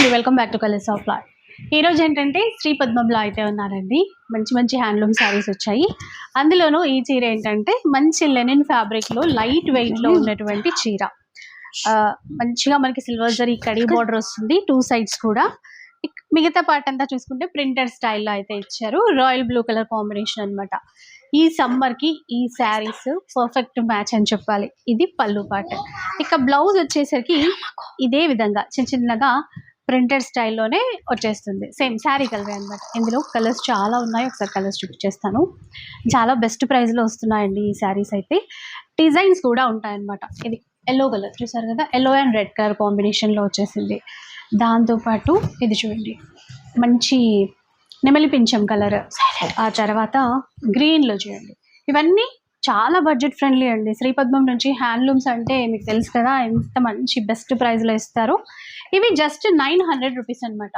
అండి, welcome back to colours of life. ఈరోజు ఏంటంటే శ్రీ పద్మంలో అయితే ఉన్నారండి. మంచి మంచి హ్యాండ్లూమ్ శారీస్ వచ్చాయి. అందులోనూ ఈ చీర ఏంటంటే మంచి లెనిన్ ఫ్యాబ్రిక్లో లైట్ వెయిట్లో ఉన్నటువంటి చీర. మంచిగా మనకి సిల్వర్ జరీ కడీ బార్డర్ వస్తుంది, 2 sides కూడా. మిగతా పార్ట్ అంతా చూసుకుంటే ప్రింటెడ్ స్టైల్లో అయితే ఇచ్చారు. రాయల్ బ్లూ కలర్ కాంబినేషన్ అనమాట. ఈ సమ్మర్కి ఈ శారీస్ పర్ఫెక్ట్ మ్యాచ్ అని చెప్పాలి. ఇది పళ్ళు పార్ట్. ఇక బ్లౌజ్ వచ్చేసరికి ఇదే విధంగా చిన్న చిన్నగా ప్రింటెడ్ స్టైల్లోనే వచ్చేస్తుంది. సేమ్ శారీ కలర్ అనమాట. ఇందులో కలర్స్ చాలా ఉన్నాయి, ఒకసారి కలర్స్ చూపించేస్తాను. చాలా బెస్ట్ ప్రైస్లో వస్తున్నాయండి ఈ శారీస్ అయితే. డిజైన్స్ కూడా ఉంటాయన్నమాట. ఇది ఎల్లో కలర్ చూసారు కదా, ఎల్లో అండ్ రెడ్ కలర్ కాంబినేషన్లో వచ్చేసింది. దాంతోపాటు ఇది చూడండి, మంచి నెమలి పింఛం కలర్, ఆ తర్వాత గ్రీన్లో చూడండి. ఇవన్నీ చాలా బడ్జెట్ ఫ్రెండ్లీ అండి. శ్రీపద్మం నుంచి హ్యాండ్లూమ్స్ అంటే మీకు తెలుసు కదా ఎంత మంచి బెస్ట్ ప్రైస్లో ఇస్తారు. ఇవి జస్ట్ 900 రూపీస్ అనమాట.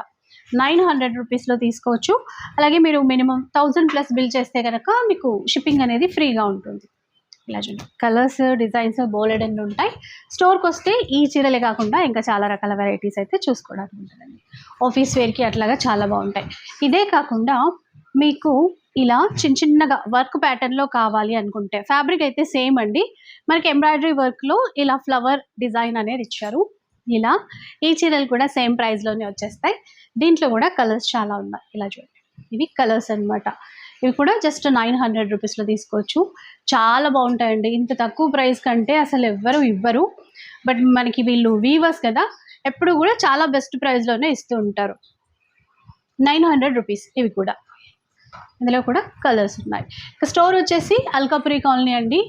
900 రూపీస్లో తీసుకోవచ్చు. అలాగే మీరు మినిమం 1000+ బిల్ చేస్తే కనుక మీకు షిప్పింగ్ అనేది ఫ్రీగా ఉంటుంది. ఇలా చూడండి, కలర్స్ డిజైన్స్ బోలెడన్ని ఉంటాయి. స్టోర్కి వస్తే ఈ చీరలే కాకుండా ఇంకా చాలా రకాల వెరైటీస్ అయితే చూసుకోవడానికి ఉంటుందండి. ఆఫీస్ వేర్కి అట్లాగా చాలా బాగుంటాయి. ఇదే కాకుండా మీకు ఇలా చిన్న చిన్నగా వర్క్ ప్యాటర్న్లో కావాలి అనుకుంటే ఫ్యాబ్రిక్ అయితే సేమ్ అండి. మనకి ఎంబ్రాయిడరీ వర్క్లో ఇలా ఫ్లవర్ డిజైన్ అనేది ఇచ్చారు. ఇలా ఈ చీరలు కూడా సేమ్ ప్రైస్లోనే వచ్చేస్తాయి. దీంట్లో కూడా కలర్స్ చాలా ఉన్నాయి. ఇలా చూడండి, ఇవి కలర్స్ అనమాట. ఇవి కూడా జస్ట్ 900 రూపీస్లో తీసుకోవచ్చు. చాలా బాగుంటాయండి. ఇంత తక్కువ ప్రైస్ కంటే అసలు ఎవ్వరు ఇవ్వరు. బట్ మనకి వీళ్ళు వీవర్స్ కదా, ఎప్పుడు కూడా చాలా బెస్ట్ ప్రైస్లోనే ఇస్తూ ఉంటారు. 900 రూపీస్ ఇవి కూడా. ఇందులో కూడా కలర్స్ ఉన్నాయి. ఇక స్టోర్ వచ్చేసి అల్కాపురి కాలనీ అండి,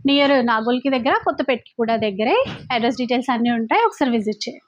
నియర్ నాగోల్కి దగ్గర, కొత్తపేటకి కూడా దగ్గరే. అడ్రస్ డీటెయిల్స్ అన్నీ ఉంటాయి, ఒకసారి విజిట్ చేయండి.